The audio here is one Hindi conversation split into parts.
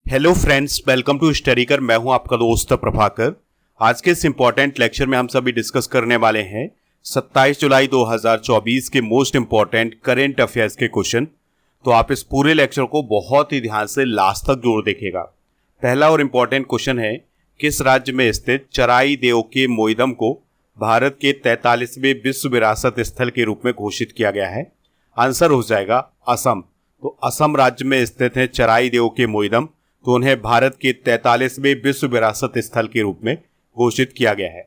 हेलो फ्रेंड्स, वेलकम टू स्टडीकर। मैं हूं आपका दोस्त प्रभाकर। आज के इस इंपॉर्टेंट लेक्चर में हम सभी डिस्कस करने वाले हैं 27 जुलाई 2024 के मोस्ट इंपॉर्टेंट करेंट अफेयर्स के क्वेश्चन। तो आप इस पूरे लेक्चर को बहुत ही ध्यान से लास्ट तक जरूर देखिएगा। पहला और इम्पॉर्टेंट क्वेश्चन है, किस राज्य में स्थित चराई देव के मोइदम को भारत के 43वें विश्व विरासत स्थल के रूप में घोषित किया गया है? आंसर हो जाएगा असम। तो असम राज्य में स्थित है चराई देव के मोइदम, तो उन्हें भारत के 43वें विश्व विरासत स्थल के रूप में घोषित किया गया है।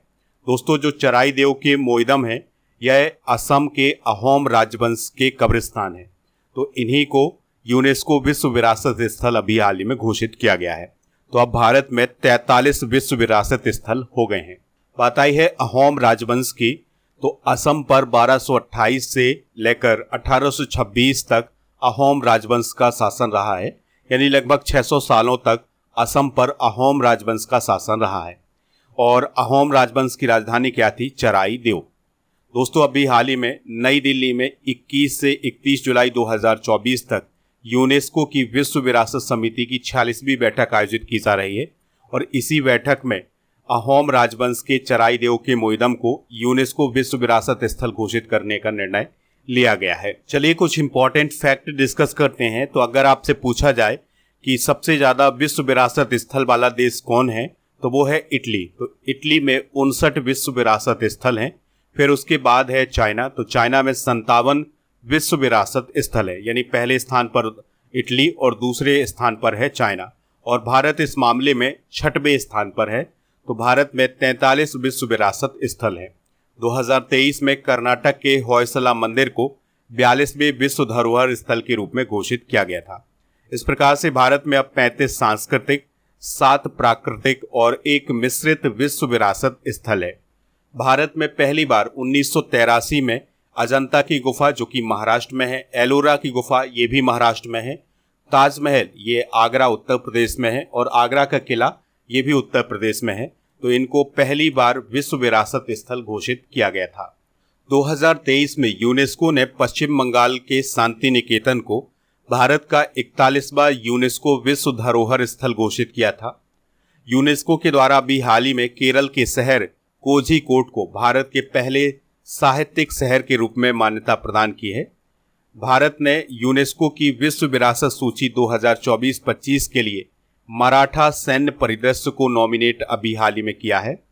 दोस्तों, जो चराई देव के मोइदम है, यह असम के अहोम राजवंश के कब्रिस्तान है। तो इन्हीं को यूनेस्को विश्व विरासत स्थल अभी हाल ही में घोषित किया गया है। तो अब भारत में 43 विश्व विरासत स्थल हो गए हैं। बात आई है अहोम राजवंश की, तो असम पर 1228 से लेकर 1826 तक अहोम राजवंश का शासन रहा है, यानी लगभग 600 सालों तक असम पर अहोम राजवंश का शासन रहा है। और अहोम राजवंश की राजधानी क्या थी? चराई देव। दोस्तों, अभी हाल ही में नई दिल्ली में 21 से 31 जुलाई 2024 तक यूनेस्को की विश्व विरासत समिति की 46वीं बैठक आयोजित की जा रही है। और इसी बैठक में अहोम राजवंश के चराई देव के मोइदम को यूनेस्को विश्व विरासत स्थल घोषित करने का निर्णय लिया गया है। चलिए कुछ इंपॉर्टेंट फैक्ट डिस्कस करते हैं। तो अगर आपसे पूछा जाए कि सबसे ज्यादा विश्व विरासत स्थल वाला देश कौन है, तो वो है इटली। तो इटली में 59 विश्व विरासत स्थल हैं। फिर उसके बाद है चाइना। तो चाइना में 57 विश्व विरासत स्थल है, यानी पहले स्थान पर इटली और दूसरे स्थान पर है चाइना। और भारत इस मामले में 6वें स्थान पर है। तो भारत में 43 विश्व विरासत स्थल है। 2023 में कर्नाटक के होयसला मंदिर को 42वें विश्व धरोहर स्थल के रूप में घोषित किया गया था। इस प्रकार से भारत में अब 35 सांस्कृतिक, 7 प्राकृतिक और 1 मिश्रित विश्व विरासत स्थल है। भारत में पहली बार 1983 में अजंता की गुफा, जो कि महाराष्ट्र में है, एलोरा की गुफा, ये भी महाराष्ट्र में है, ताजमहल ये आगरा उत्तर प्रदेश में है, और आगरा का किला ये भी उत्तर प्रदेश में है। तो इनको पहली बार विश्व विरासत स्थल घोषित किया गया था। 2023 में यूनेस्को ने पश्चिम बंगाल के शांति निकेतन को भारत का 41वां यूनेस्को विश्व धरोहर स्थल घोषित किया था। यूनेस्को के द्वारा भी हाल ही में केरल के शहर कोझीकोड को भारत के पहले साहित्यिक शहर के रूप में मान्यता प्रदान की है। भारत ने यूनेस्को की विश्व विरासत सूची 2024-25 के लिए मराठा सैन्य परिदृश्य को नॉमिनेट अभी हाल ही में किया है।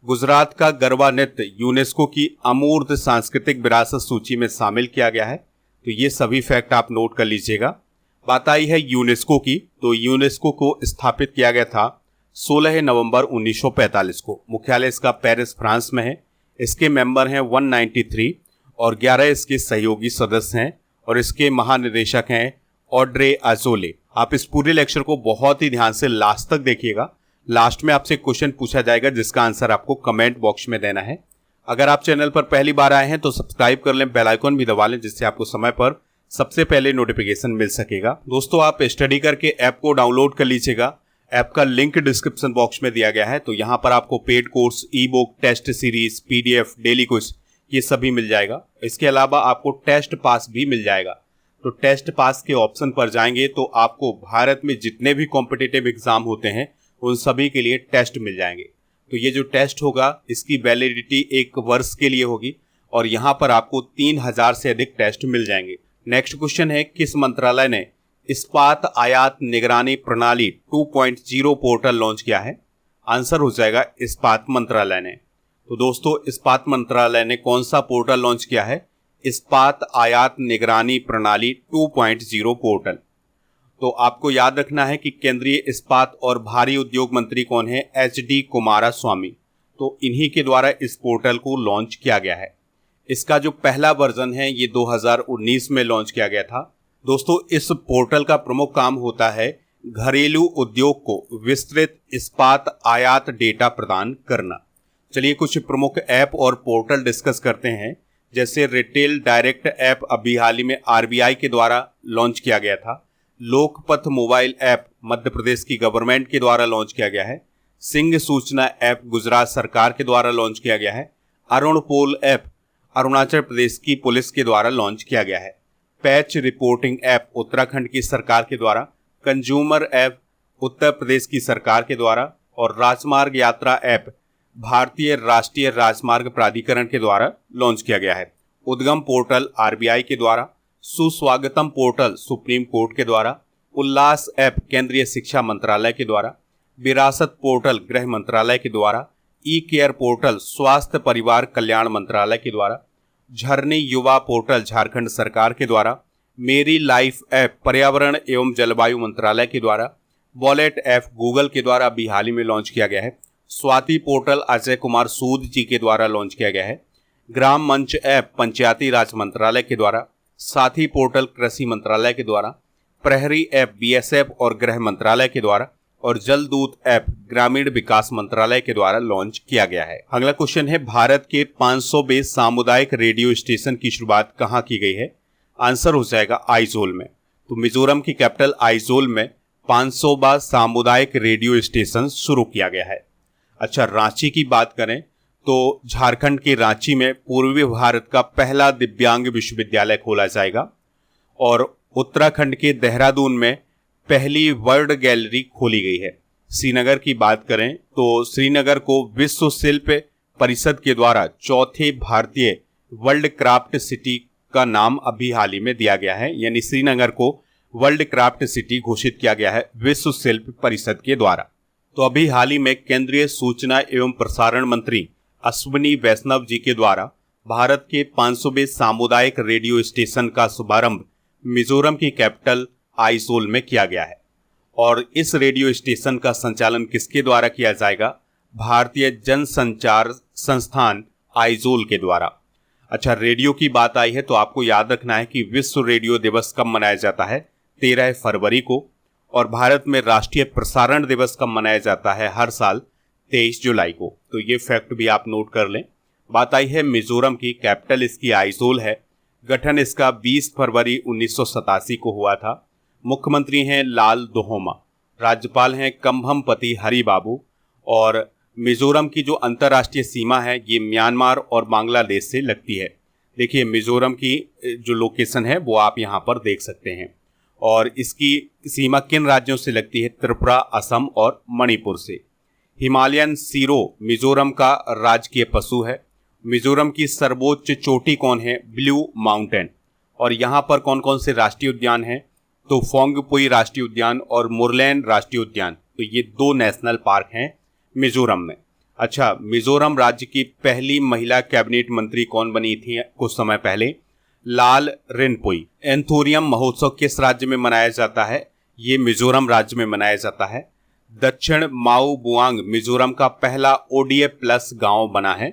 गुजरात का गरबा नृत्य यूनेस्को की अमूर्त सांस्कृतिक विरासत सूची में शामिल किया गया है। तो ये सभी फैक्ट आप नोट कर लीजिएगा। बात आई है यूनेस्को की, तो यूनेस्को को स्थापित किया गया था 16 नवंबर 1945 को। मुख्यालय इसका पेरिस, फ्रांस में है। इसके मेंबर हैं 193 और 11 इसके सहयोगी सदस्य हैं। और इसके महानिदेशक हैं ऑड्रे अजोले। आप इस पूरे लेक्चर को बहुत ही ध्यान से लास्ट तक देखिएगा। लास्ट में आपसे क्वेश्चन पूछा जाएगा जिसका आंसर आपको कमेंट बॉक्स में देना है। अगर आप चैनल पर पहली बार आए हैं तो सब्सक्राइब कर लें, बेल आइकन भी दबा लें, जिससे आपको समय पर सबसे पहले नोटिफिकेशन मिल सकेगा। दोस्तों, आप स्टडी करके ऐप को डाउनलोड कर लीजिएगा। ऐप का लिंक डिस्क्रिप्शन बॉक्स में दिया गया है। तो यहाँ पर आपको paid course, e book, test series, PDF, daily quiz, ये सभी मिल जाएगा। इसके अलावा आपको टेस्ट पास भी मिल जाएगा। तो टेस्ट पास के ऑप्शन पर जाएंगे तो आपको भारत में जितने भी कॉम्पिटिटिव एग्जाम होते हैं उन सभी के लिए टेस्ट मिल जाएंगे। तो ये जो टेस्ट होगा इसकी वैलिडिटी 1 वर्ष के लिए होगी और यहाँ पर आपको 3000 से अधिक टेस्ट मिल जाएंगे। नेक्स्ट क्वेश्चन है, किस मंत्रालय ने इस्पात आयात निगरानी प्रणाली 2.0 पोर्टल लॉन्च किया है? आंसर हो जाएगा इस्पात मंत्रालय ने। तो दोस्तों, इस्पात मंत्रालय ने कौन सा पोर्टल लॉन्च किया है? इस्पात आयात निगरानी प्रणाली 2.0 पोर्टल। तो आपको याद रखना है कि केंद्रीय इस्पात और भारी उद्योग मंत्री कौन है? HD कुमारस्वामी। तो इन्हीं के द्वारा इस पोर्टल को लॉन्च किया गया है। इसका जो पहला वर्जन है ये 2019 में लॉन्च किया गया था। दोस्तों, इस पोर्टल का प्रमुख काम होता है घरेलू उद्योग को विस्तृत इस्पात आयात डेटा प्रदान करना। चलिए कुछ प्रमुख ऐप और पोर्टल डिस्कस करते हैं। जैसे रिटेल डायरेक्ट ऐप अभी हाल ही में RBI के द्वारा लॉन्च किया गया था। लोकपथ मोबाइल ऐप मध्य प्रदेश की गवर्नमेंट के द्वारा लॉन्च किया गया है। सिंह सूचना ऐप गुजरात सरकार के द्वारा लॉन्च किया गया है। अरुणपोल ऐप अरुणाचल प्रदेश की पुलिस के द्वारा लॉन्च किया गया है। पैच रिपोर्टिंग ऐप उत्तराखंड की सरकार के द्वारा। कंज्यूमर ऐप उत्तर प्रदेश की सरकार के द्वारा और राजमार्ग यात्रा ऐप भारतीय राष्ट्रीय राजमार्ग प्राधिकरण के द्वारा लॉन्च किया गया है। उद्गम पोर्टल आरबीआई के द्वारा, सुस्वागतम पोर्टल सुप्रीम कोर्ट के द्वारा, उल्लास ऐप केंद्रीय शिक्षा मंत्रालय के द्वारा, विरासत पोर्टल गृह मंत्रालय के द्वारा, ई केयर पोर्टल स्वास्थ्य परिवार कल्याण मंत्रालय के द्वारा, झरनी युवा पोर्टल झारखंड सरकार के द्वारा, मेरी लाइफ ऐप पर्यावरण एवं जलवायु मंत्रालय के द्वारा, वॉलेट ऐप गूगल के द्वारा अभी हाल ही में लॉन्च किया गया है। स्वाति पोर्टल अजय कुमार सूद जी के द्वारा लॉन्च किया गया है। ग्राम मंच ऐप पंचायती राज मंत्रालय के द्वारा, साथी पोर्टल कृषि मंत्रालय के द्वारा, प्रहरी ऐप बीएसएफ और गृह मंत्रालय के द्वारा और जल दूत ऐप ग्रामीण विकास मंत्रालय के द्वारा लॉन्च किया गया है। अगला क्वेश्चन है, भारत के 500वें सामुदायिक रेडियो स्टेशन की शुरुआत कहाँ की गई है? आंसर हो जाएगा आइजोल में। तो मिजोरम की कैपिटल आइजोल में 500वां सामुदायिक रेडियो स्टेशन शुरू किया गया है। अच्छा, रांची की बात करें तो झारखंड के रांची में पूर्वी भारत का पहला दिव्यांग विश्वविद्यालय खोला जाएगा और उत्तराखंड के देहरादून में पहली वर्ल्ड गैलरी खोली गई है। श्रीनगर की बात करें तो श्रीनगर को विश्व शिल्प परिषद के द्वारा चौथे भारतीय वर्ल्ड क्राफ्ट सिटी का नाम अभी हाल ही में दिया गया है, यानी श्रीनगर को वर्ल्ड क्राफ्ट सिटी घोषित किया गया है विश्व शिल्प परिषद के द्वारा। तो अभी हाल ही में केंद्रीय सूचना एवं प्रसारण मंत्री अश्विनी वैष्णव जी के द्वारा भारत के 500वें सामुदायिक रेडियो स्टेशन का शुभारंभ मिजोरम की कैपिटल आइजोल में किया गया है और इस रेडियो स्टेशन का संचालन किसके द्वारा किया जाएगा? भारतीय जनसंचार संस्थान आइजोल के द्वारा। अच्छा, रेडियो की बात आई है तो आपको याद रखना है कि विश्व रेडियो दिवस कब मनाया जाता है? 13 फरवरी को। और भारत में राष्ट्रीय प्रसारण दिवस कब मनाया जाता है? हर साल 23 जुलाई को। तो ये फैक्ट भी आप नोट कर लें। बात आई है मिजोरम की, कैपिटल इसकी आइजोल है। गठन इसका 20 फरवरी 1987 को हुआ था। मुख्यमंत्री हैं लाल दोहोमा, राज्यपाल हैं कम्भमपति हरि बाबू और मिजोरम की जो अंतर्राष्ट्रीय सीमा है ये म्यांमार और बांग्लादेश से लगती है। देखिए मिजोरम की जो लोकेशन है वो आप यहाँ पर देख सकते हैं और इसकी सीमा किन राज्यों से लगती है? त्रिपुरा, असम और मणिपुर से। हिमालयन सीरो मिजोरम का राजकीय पशु है। मिजोरम की सर्वोच्च चोटी कौन है? Blue mountain. और यहाँ पर कौन कौन से राष्ट्रीय उद्यान हैं? तो फोंगपुई राष्ट्रीय उद्यान और मुरलैन राष्ट्रीय उद्यान। तो ये 2 नेशनल पार्क हैं मिजोरम में। अच्छा, मिजोरम राज्य की पहली महिला कैबिनेट मंत्री कौन बनी थी कुछ समय पहले? लाल रिनपोई। एंथोरियम महोत्सव किस राज्य में मनाया जाता है? ये मिजोरम राज्य में मनाया जाता है। दक्षिण माओ बुआंग मिजोरम का पहला ओडीएफ प्लस गांव बना है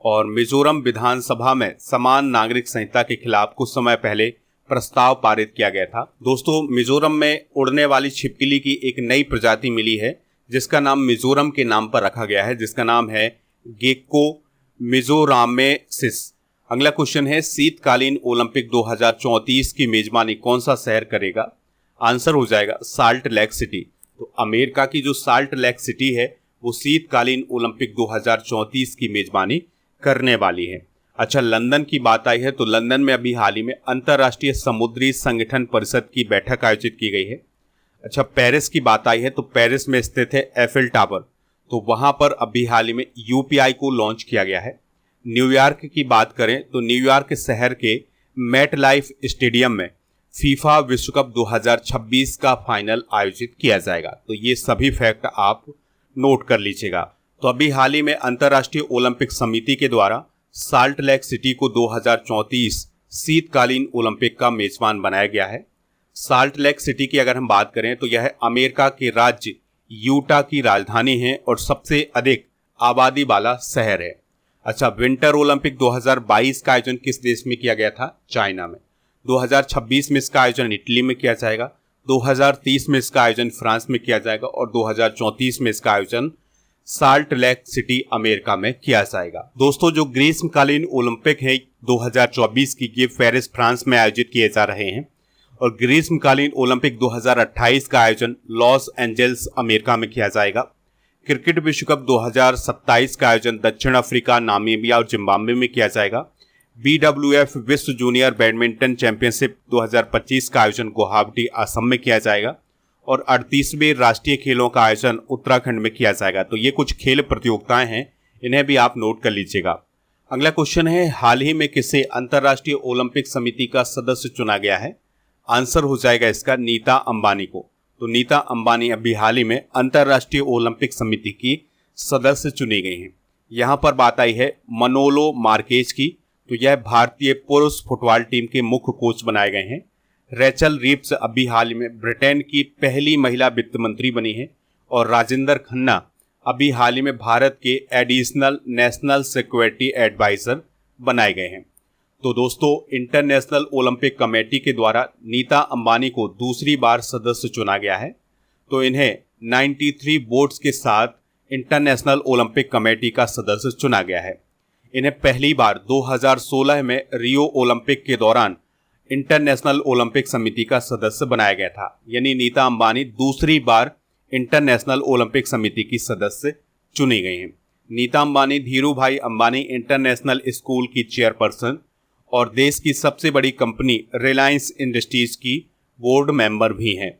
और मिजोरम विधानसभा में समान नागरिक संहिता के खिलाफ कुछ समय पहले प्रस्ताव पारित किया गया था। दोस्तों, मिजोरम में उड़ने वाली छिपकली की एक नई प्रजाति मिली है जिसका नाम मिजोरम के नाम पर रखा गया है, जिसका नाम है गेक्को मिजोरामेसिस। अगला क्वेश्चन है, शीतकालीन ओलंपिक 2034 की मेजबानी कौन सा शहर करेगा? आंसर हो जाएगा साल्ट लेक सिटी। तो अमेरिका की जो साल्ट लेक सिटी है वो शीतकालीन ओलंपिक 2034 की मेजबानी करने वाली है। अच्छा, लंदन की बात आई है तो लंदन में अभी हाल ही में अंतर्राष्ट्रीय समुद्री संगठन परिषद की बैठक आयोजित की गई है। अच्छा, पेरिस की बात आई है तो पेरिस में स्थित है एफिल टावर, तो वहां पर अभी हाल ही में यूपीआई को लॉन्च किया गया है। न्यूयॉर्क की बात करें तो न्यूयॉर्क शहर के मेट लाइफ स्टेडियम में फीफा विश्व कप 2026 का फाइनल आयोजित किया जाएगा। तो ये सभी फैक्ट आप नोट कर लीजिएगा। तो अभी हाल ही में अंतर्राष्ट्रीय ओलंपिक समिति के द्वारा साल्ट लेक सिटी को 2034 शीतकालीन ओलंपिक का मेजबान बनाया गया है। साल्ट लेक सिटी की अगर हम बात करें तो यह अमेरिका के राज्य यूटा की राजधानी है और सबसे अधिक आबादी वाला शहर है। अच्छा, विंटर ओलंपिक 2022 का आयोजन किस देश में किया गया था? चाइना में। 2026 में इसका आयोजन इटली में किया जाएगा, 2030 में इसका आयोजन फ्रांस में किया जाएगा और 2034 में इसका आयोजन साल्ट लेक सिटी अमेरिका में किया जाएगा। दोस्तों, जो ग्रीष्मकालीन ओलंपिक है 2024 की, ये पेरिस फ्रांस में आयोजित किए जा रहे हैं और ग्रीष्मकालीन ओलंपिक 2028 का आयोजन लॉस एंजल्स अमेरिका में किया जाएगा। क्रिकेट विश्व कप 2027 का आयोजन दक्षिण अफ्रीका, नामीबिया और जिम्बाब्वे में किया जाएगा। BWF विश्व जूनियर बैडमिंटन चैंपियनशिप 2025 का आयोजन गुवाहाटी, असम में किया जाएगा और 38वें राष्ट्रीय खेलों का आयोजन उत्तराखंड में किया जाएगा। तो ये कुछ खेल प्रतियोगिताएं हैं, इन्हें भी आप नोट कर लीजिएगा। अगला क्वेश्चन है, हाल ही में किसे अंतर्राष्ट्रीय ओलंपिक समिति का सदस्य चुना गया है? आंसर हो जाएगा इसका नीता अंबानी को। तो नीता अंबानी अभी हाल ही में अंतर्राष्ट्रीय ओलंपिक समिति की सदस्य चुनी गई हैं। यहाँ पर बात आई है मनोलो मार्केज की, तो यह भारतीय पुरुष फुटबॉल टीम के मुख्य कोच बनाए गए हैं। रेचल रीव्स अभी हाल ही में ब्रिटेन की पहली महिला वित्त मंत्री बनी है और राजेंद्र खन्ना अभी हाल ही में भारत के एडिशनल नेशनल सिक्योरिटी एडवाइजर बनाए गए हैं। तो दोस्तों, इंटरनेशनल ओलंपिक कमेटी के द्वारा नीता अंबानी को दूसरी बार सदस्य चुना गया है। तो इन्हें 93 वोट्स के साथ इंटरनेशनल ओलंपिक कमेटी का सदस्य चुना गया है। इन्हें पहली बार 2016 में रियो ओलंपिक के दौरान इंटरनेशनल ओलंपिक समिति का सदस्य बनाया गया था। यानी नीता अंबानी दूसरी बार इंटरनेशनल ओलंपिक समिति की सदस्य चुनी गई हैं। नीता अंबानी धीरू भाई अंबानी इंटरनेशनल स्कूल की चेयरपर्सन और देश की सबसे बड़ी कंपनी रिलायंस इंडस्ट्रीज की बोर्ड मेंबर भी हैं।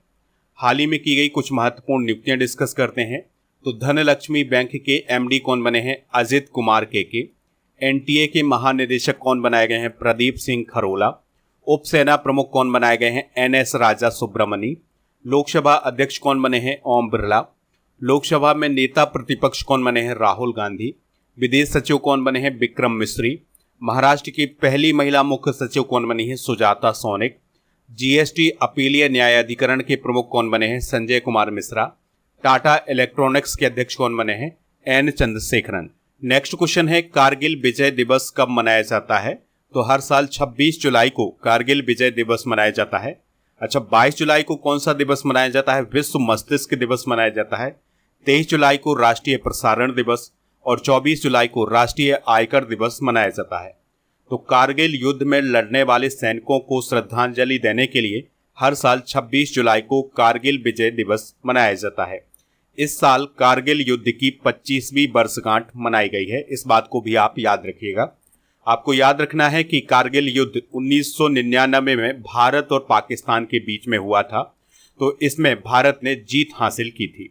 हाल ही में की गई कुछ महत्वपूर्ण नियुक्तियां डिस्कस करते हैं। तो धनलक्ष्मी बैंक के एमडी कौन बने हैं? अजित कुमार के। एनटीए के महानिदेशक कौन बनाए गए हैं? प्रदीप सिंह खरोला। उप सेना प्रमुख कौन बनाए गए हैं? एनएस राजा सुब्रमणी। लोकसभा अध्यक्ष कौन बने हैं? ओम बिरला। लोकसभा में नेता प्रतिपक्ष कौन बने हैं? राहुल गांधी। विदेश सचिव कौन बने हैं? विक्रम मिश्री। महाराष्ट्र की पहली महिला मुख्य सचिव कौन बनी है? सुजाता सोनिक। जीएसटी अपीलीय न्यायाधिकरण के प्रमुख कौन बने हैं? संजय कुमार मिश्रा। टाटा इलेक्ट्रॉनिक्स के अध्यक्ष कौन बने हैं? एन चंद्रशेखरन। नेक्स्ट क्वेश्चन है, कारगिल विजय दिवस कब मनाया जाता है? तो हर साल 26 जुलाई को कारगिल विजय दिवस मनाया जाता है। अच्छा, 22 जुलाई को कौन सा दिवस मनाया जाता है? विश्व मस्तिष्क दिवस मनाया जाता है। 23 जुलाई को राष्ट्रीय प्रसारण दिवस और 24 जुलाई को राष्ट्रीय आयकर दिवस मनाया जाता है। तो कारगिल युद्ध में लड़ने वाले सैनिकों को श्रद्धांजलि देने के लिए हर साल 26 जुलाई को कारगिल विजय दिवस मनाया जाता है। इस साल कारगिल युद्ध की 25वीं वर्षगांठ मनाई गई है, इस बात को भी आप याद रखिएगा। आपको याद रखना है कि कारगिल युद्ध 1999 में भारत और पाकिस्तान के बीच में हुआ था। तो इसमें भारत ने जीत हासिल की थी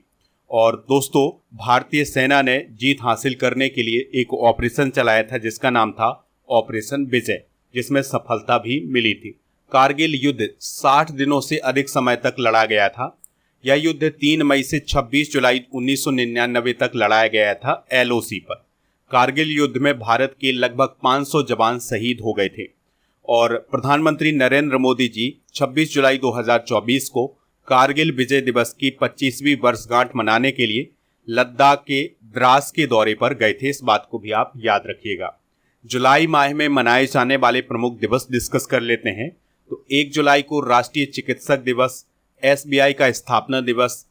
और दोस्तों, भारतीय सेना ने जीत हासिल करने के लिए एक ऑपरेशन चलाया था जिसका नाम था ऑपरेशन विजय, जिसमें सफलता भी मिली थी। कारगिल युद्ध 60 दिनों से अधिक समय तक लड़ा गया था। यह युद्ध 3 मई से 26 जुलाई 1999 तक लड़ाया गया था एलओसी पर। कारगिल युद्ध में भारत के लगभग 500 जवान शहीद हो गए थे और प्रधानमंत्री नरेंद्र मोदी जी 26 जुलाई 2024 को कारगिल विजय दिवस की 25वीं वर्षगांठ मनाने के लिए लद्दाख के द्रास के दौरे पर गए थे, इस बात को भी आप याद रखिएगा। जुलाई माह में मनाए जाने वाले प्रमुख दिवस डिस्कस कर लेते हैं। तो 1 जुलाई को राष्ट्रीय चिकित्सक दिवस, एसबीआई का स्थापना दिवस,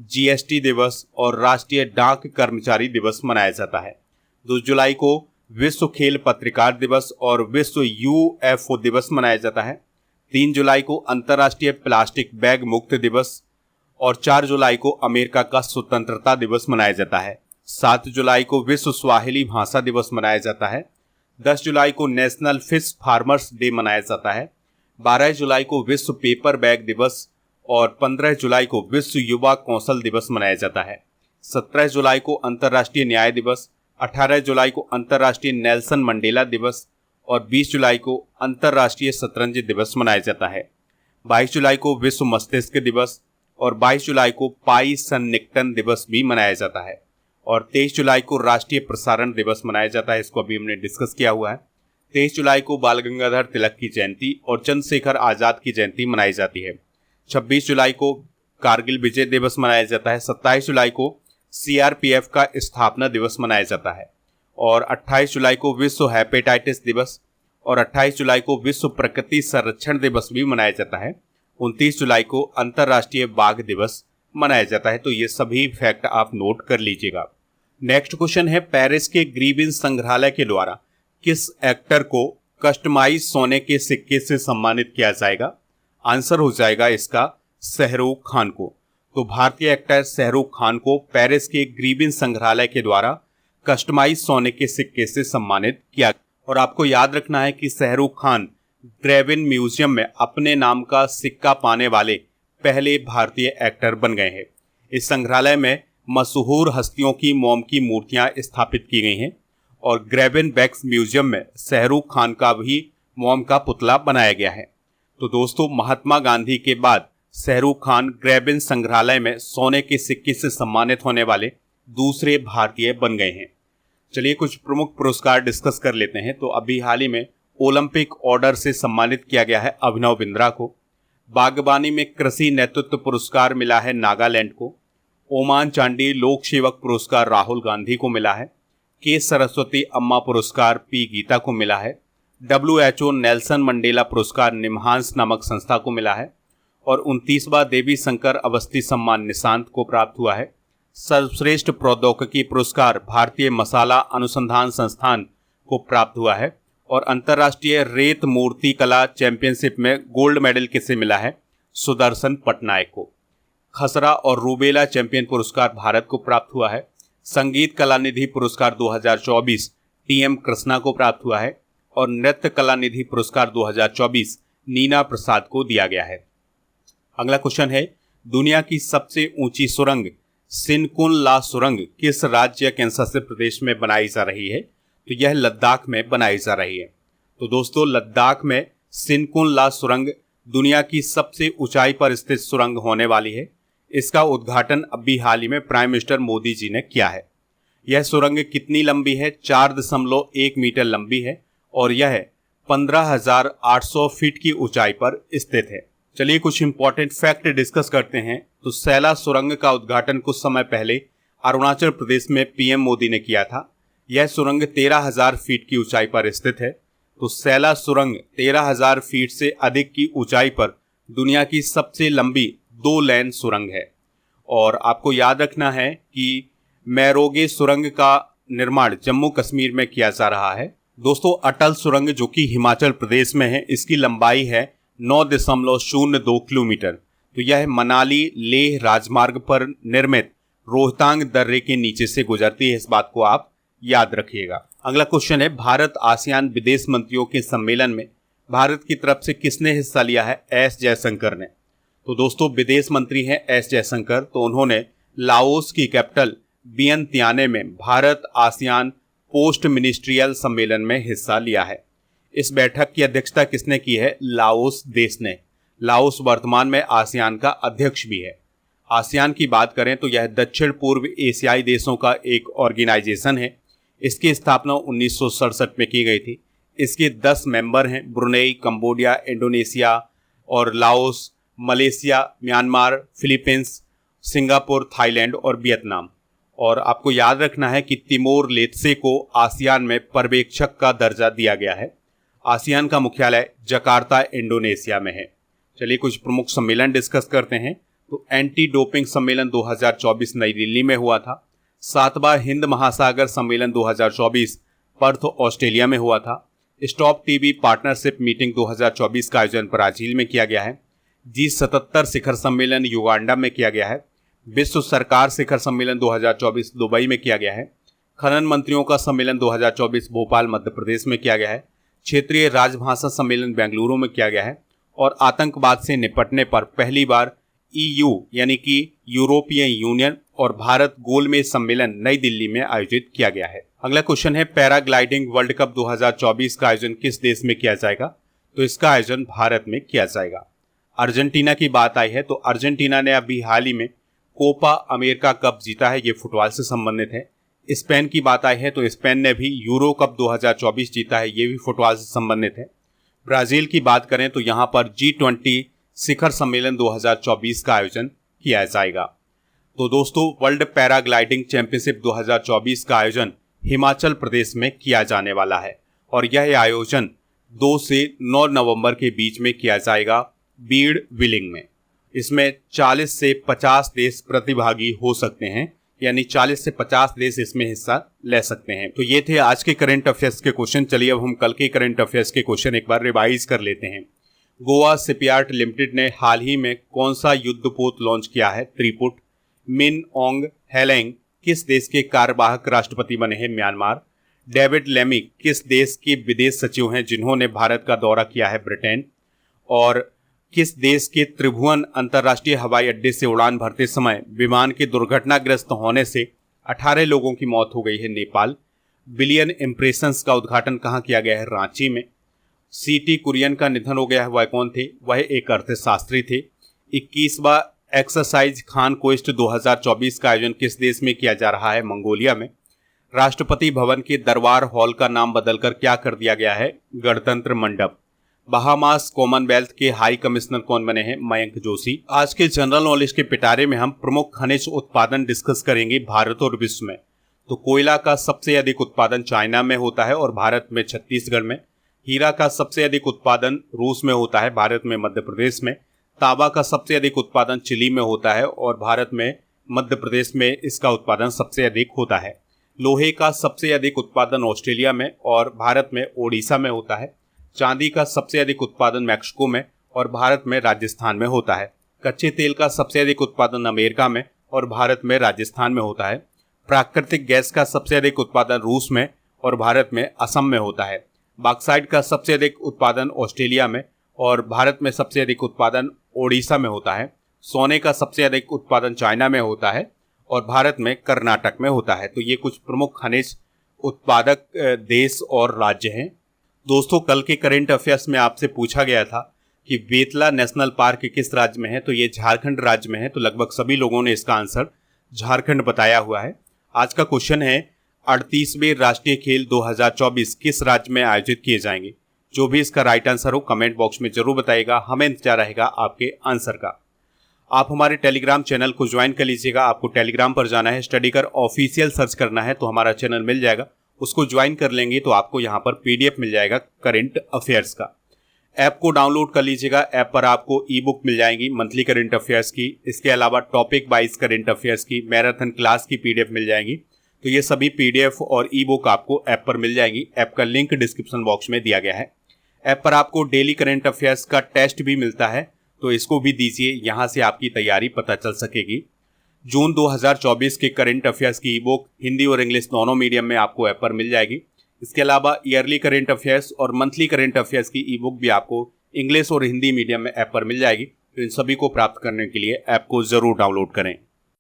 जीएसटी दिवस और राष्ट्रीय डाक कर्मचारी दिवस मनाया जाता है। 2 जुलाई को विश्व खेल पत्रकार दिवस और विश्व यूएफओ दिवस मनाया जाता है। 3 जुलाई को अंतर्राष्ट्रीय प्लास्टिक बैग मुक्त दिवस और 4 जुलाई को अमेरिका का स्वतंत्रता दिवस मनाया जाता है। 7 जुलाई को विश्व स्वाहिली भाषा दिवस मनाया जाता है। 10 जुलाई को नेशनल फिश फार्मर्स डे मनाया जाता है। 12 जुलाई को विश्व पेपर बैग दिवस और 15 जुलाई को विश्व युवा कौशल दिवस मनाया जाता है। 17 जुलाई को अंतर्राष्ट्रीय न्याय दिवस, 18 जुलाई को अंतर्राष्ट्रीय नेल्सन मंडेला दिवस और 20 जुलाई को अंतर्राष्ट्रीय शतरंज दिवस मनाया जाता है। 22 जुलाई को विश्व मस्तिष्क दिवस और 22 जुलाई को पाई सन्निकटन दिवस भी मनाया जाता है और 23 जुलाई को राष्ट्रीय प्रसारण दिवस मनाया जाता है, इसको अभी हमने डिस्कस किया हुआ है। 23 जुलाई को बाल गंगाधर तिलक की जयंती और चंद्रशेखर आजाद की जयंती मनाई जाती है। 26 जुलाई को कारगिल विजय दिवस मनाया जाता है। 27 जुलाई को सीआरपीएफ का स्थापना दिवस मनाया जाता है और 28 जुलाई को विश्व हेपेटाइटिस दिवस और 28 जुलाई को विश्व प्रकृति संरक्षण दिवस भी मनाया जाता है। 29 जुलाई को अंतर्राष्ट्रीय बाघ दिवस मनाया जाता है। तो ये सभी फैक्ट आप नोट कर लीजिएगा। नेक्स्ट क्वेश्चन है, पेरिस के ग्रीविंस संग्रहालय के द्वारा किस एक्टर को कस्टमाइज सोने के सिक्के से सम्मानित किया जाएगा? आंसर हो जाएगा इसका शाहरुख खान को। तो भारतीय एक्टर शाहरुख खान को पेरिस के ग्रीविंस संग्रहालय के द्वारा कस्टमाइज सोने के सिक्के से सम्मानित किया। और आपको याद रखना है कि शाहरुख खान ग्रेविन म्यूजियम में अपने नाम का सिक्का पाने वाले पहले भारतीय एक्टर बन गए हैं। इस संग्रहालय में मशहूर हस्तियों की मोम की मूर्तियां स्थापित की गई हैं और ग्रेवेनबैक्स म्यूजियम में शाहरुख खान का भी मोम का पुतला बनाया गया है। तो दोस्तों, महात्मा गांधी के बाद शाहरुख खान ग्रेवेन संग्रहालय में सोने के सिक्के से सम्मानित होने वाले दूसरे भारतीय बन गए हैं। चलिए कुछ प्रमुख पुरस्कार डिस्कस कर लेते हैं। तो अभी हाल ही में ओलंपिक ऑर्डर से सम्मानित किया गया है अभिनव बिंद्रा को। बागबानी में कृषि नेतृत्व पुरस्कार मिला है नागालैंड को। ओमान चांडी लोक सेवक पुरस्कार राहुल गांधी को मिला है। के सरस्वती अम्मा पुरस्कार पी गीता को मिला है। WHO नेल्सन मंडेला पुरस्कार निमहांस नामक संस्था को मिला है और 29वां देवी शंकर अवस्थी सम्मान निशांत को प्राप्त हुआ है। सर्वश्रेष्ठ प्रौद्योगिकी पुरस्कार भारतीय मसाला अनुसंधान संस्थान को प्राप्त हुआ है और अंतर्राष्ट्रीय रेत मूर्ति कला चैंपियनशिप में गोल्ड मेडल किसे मिला है? सुदर्शन पटनायक को। खसरा और रूबेला चैंपियन पुरस्कार भारत को प्राप्त हुआ है। संगीत कला निधि पुरस्कार 2024 TM कृष्णा को प्राप्त हुआ है और नृत्य कला निधि पुरस्कार 2024 नीना प्रसाद को दिया गया है। अगला क्वेश्चन है, दुनिया की सबसे ऊंची सुरंग सिनकुन ला सुरंग किस राज्य केंद्रशासित प्रदेश में बनाई जा रही है? तो यह लद्दाख में बनाई जा रही है। तो दोस्तों, लद्दाख में सिनकुन ला सुरंग दुनिया की सबसे ऊंचाई पर स्थित सुरंग होने वाली है। इसका उद्घाटन अभी हाल ही में प्राइम मिनिस्टर मोदी जी ने किया है। यह सुरंग कितनी लंबी है? 4.1 मीटर लंबी है और यह 15,800 फीट की ऊंचाई पर स्थित है। चलिए कुछ इंपॉर्टेंट फैक्ट डिस्कस करते हैं। तो सैला सुरंग का उद्घाटन कुछ समय पहले अरुणाचल प्रदेश में PM मोदी ने किया था। यह सुरंग 13,000 फीट की ऊंचाई पर स्थित है। तो सैला सुरंग 13,000 फीट से अधिक की ऊंचाई पर दुनिया की सबसे लंबी 2 लेन सुरंग है। और आपको याद रखना है कि मैरोगे सुरंग का निर्माण जम्मू कश्मीर में किया जा रहा है। दोस्तों, अटल सुरंग जो कि हिमाचल प्रदेश में है, इसकी लंबाई है 9.02 किलोमीटर। तो यह मनाली लेह राजमार्ग पर निर्मित रोहतांग दर्रे के नीचे से गुजरती है। इस बात को आप याद रखिएगा। अगला क्वेश्चन है, भारत आसियान विदेश मंत्रियों के सम्मेलन में भारत की तरफ से किसने हिस्सा लिया है? S जयशंकर ने। तो दोस्तों, विदेश मंत्री हैं S जयशंकर। तो उन्होंने लाओस की कैपिटल वियंतियाने में भारत आसियान पोस्ट मिनिस्ट्रियल सम्मेलन में हिस्सा लिया है। इस बैठक की अध्यक्षता किसने की है? लाओस देश ने। लाओस वर्तमान में आसियान का अध्यक्ष भी है। आसियान की बात करें तो यह दक्षिण पूर्व एशियाई देशों का एक ऑर्गेनाइजेशन है। इसकी स्थापना 1967 में की गई थी। इसके 10 मेंबर हैं, ब्रुनेई, कंबोडिया, इंडोनेशिया और Laos, Malaysia, Myanmar, Philippines, Singapore, Thailand और वियतनाम। और आपको याद रखना है कि तिमोर लेत्से को आसियान में पर्यवेक्षक का दर्जा दिया गया है। आसियान का मुख्यालय जकार्ता, इंडोनेशिया में है। चलिए कुछ प्रमुख सम्मेलन डिस्कस करते हैं। तो एंटी डोपिंग सम्मेलन 2024 नई दिल्ली में हुआ था। 7वां हिंद महासागर सम्मेलन 2024 पर्थ, ऑस्ट्रेलिया में हुआ था। स्टॉप टीबी पार्टनरशिप मीटिंग 2024 का आयोजन ब्राजील में किया गया है। G77 शिखर सम्मेलन युगांडा में किया गया है। विश्व सरकार शिखर सम्मेलन 2024 दुबई में किया गया है। खनन मंत्रियों का सम्मेलन 2024 भोपाल, मध्य प्रदेश में किया गया है। क्षेत्रीय राजभाषा सम्मेलन बेंगलुरु में किया गया है। और आतंकवाद से निपटने पर पहली बार EU यानी कि यूरोपियन यूनियन और भारत गोलमेज सम्मेलन नई दिल्ली में आयोजित किया गया है। अगला क्वेश्चन है, पैराग्लाइडिंग वर्ल्ड कप 2024 का आयोजन किस देश में किया जाएगा? तो इसका आयोजन भारत में किया जाएगा। अर्जेंटीना की बात आई है तो अर्जेंटीना ने अभी हाल ही में कोपा अमेरिका कप जीता है। ये फुटबॉल से संबंधित है। स्पेन की बात आई है तो स्पेन ने भी यूरो कप 2024 जीता है। ये भी फुटबॉल से संबंधित है। ब्राजील की बात करें तो यहाँ पर G20 शिखर सम्मेलन 2024 का आयोजन किया जाएगा। तो दोस्तों, वर्ल्ड पैराग्लाइडिंग चैंपियनशिप 2024 का आयोजन हिमाचल प्रदेश में किया जाने वाला है और यह आयोजन 2 से 9 नवंबर के बीच में किया जाएगा बीड़ विलिंग में। इसमें 40 से 50 देश प्रतिभागी हो सकते हैं, यानी 40 से 50 देश इसमें हिस्सा ले सकते हैं। तो ये थे आज के करंट अफेयर्स के क्वेश्चन। चलिए अब हम कल के करंट अफेयर्स के क्वेश्चन एक बार रिवाइज कर लेते हैं। गोवा शिपयार्ड लिमिटेड ने हाल ही में कौन सा युद्धपोत लॉन्च किया है? त्रिपुट। मिन ओंग हेलेंग किस देश के कार्यवाहक राष्ट्रपति बने हैं? म्यांमार। डेविड लेमी किस देश के विदेश सचिव हैं जिन्होंने भारत का दौरा किया है? ब्रिटेन। और किस देश के त्रिभुवन अंतर्राष्ट्रीय हवाई अड्डे से उड़ान भरते समय विमान के दुर्घटनाग्रस्त होने से 18 लोगों की मौत हो गई है? नेपाल। बिलियन इम्प्रेशंस का उद्घाटन कहाँ किया गया है? रांची में। C.T. कुरियन का निधन हो गया है, वह कौन थे? वह एक अर्थशास्त्री थे। 21वां एक्सरसाइज खान क्वेस्ट 2024 का आयोजन किस देश में किया जा रहा है? मंगोलिया में। राष्ट्रपति भवन के दरबार हॉल का नाम बदलकर क्या कर दिया गया है? गणतंत्र मंडप। बहामास कॉमनवेल्थ के हाई कमिश्नर कौन बने हैं? मयंक जोशी। आज के जनरल नॉलेज के पिटारे में हम प्रमुख खनिज उत्पादन डिस्कस करेंगे भारत और विश्व में। तो कोयला का सबसे अधिक उत्पादन चाइना में होता है और भारत में छत्तीसगढ़ में। हीरा का सबसे अधिक उत्पादन रूस में होता है, भारत में मध्य प्रदेश में। तांबा का सबसे अधिक उत्पादन चिली में होता है और भारत में मध्य प्रदेश में इसका उत्पादन सबसे अधिक होता है। लोहे का सबसे अधिक उत्पादन ऑस्ट्रेलिया में और भारत में ओडिशा में होता है। चांदी का सबसे अधिक उत्पादन मैक्सिको में और भारत में राजस्थान में होता है। कच्चे तेल का सबसे अधिक उत्पादन अमेरिका में और भारत में राजस्थान में होता है। प्राकृतिक गैस का सबसे अधिक उत्पादन रूस में और भारत में असम में होता है। बॉक्साइट का सबसे अधिक उत्पादन ऑस्ट्रेलिया में और भारत में सबसे अधिक उत्पादन ओडिशा में होता है। सोने का सबसे अधिक उत्पादन चाइना में होता है और भारत में कर्नाटक में होता है। तो ये कुछ प्रमुख खनिज उत्पादक देश और राज्य हैं। दोस्तों, कल के करंट अफेयर्स में आपसे पूछा गया था कि बेतला नेशनल पार्क किस राज्य में है, तो ये झारखंड राज्य में है। तो लगभग सभी लोगों ने इसका आंसर झारखंड बताया हुआ है। आज का क्वेश्चन है 38वें राष्ट्रीय खेल 2024 किस राज्य में आयोजित किए जाएंगे? जो भी इसका राइट आंसर हो कमेंट बॉक्स में जरूर बताइएगा, हमें इंतजार रहेगा आपके आंसर का। आप हमारे टेलीग्राम चैनल को ज्वाइन कर लीजिएगा। आपको टेलीग्राम पर जाना है, स्टडी कर ऑफिशियल सर्च करना है तो हमारा चैनल मिल जाएगा। उसको ज्वाइन कर लेंगे तो आपको यहाँ पर PDF मिल जाएगा करंट अफेयर्स का। ऐप को डाउनलोड कर लीजिएगा। ऐप पर आपको ई बुक मिल जाएंगी मंथली करंट अफेयर्स की। इसके अलावा टॉपिक वाइज करंट अफेयर्स की, मैराथन क्लास की PDF मिल जाएंगी। तो ये सभी PDF और ई बुक आपको ऐप पर मिल जाएंगी। ऐप का लिंक डिस्क्रिप्शन बॉक्स में दिया गया है। ऐप पर आपको डेली करंट अफेयर्स का टेस्ट भी मिलता है, तो इसको भी दीजिए, यहाँ से आपकी तैयारी पता चल सकेगी। जून 2024 के करंट अफेयर्स की ई बुक हिंदी और इंग्लिश दोनों मीडियम में आपको ऐप पर मिल जाएगी। इसके अलावा ईयरली करंट अफेयर्स और मंथली करंट अफेयर्स की ई बुक भी आपको इंग्लिश और हिंदी मीडियम में ऐप पर मिल जाएगी। तो इन सभी को प्राप्त करने के लिए ऐप को जरूर डाउनलोड करें।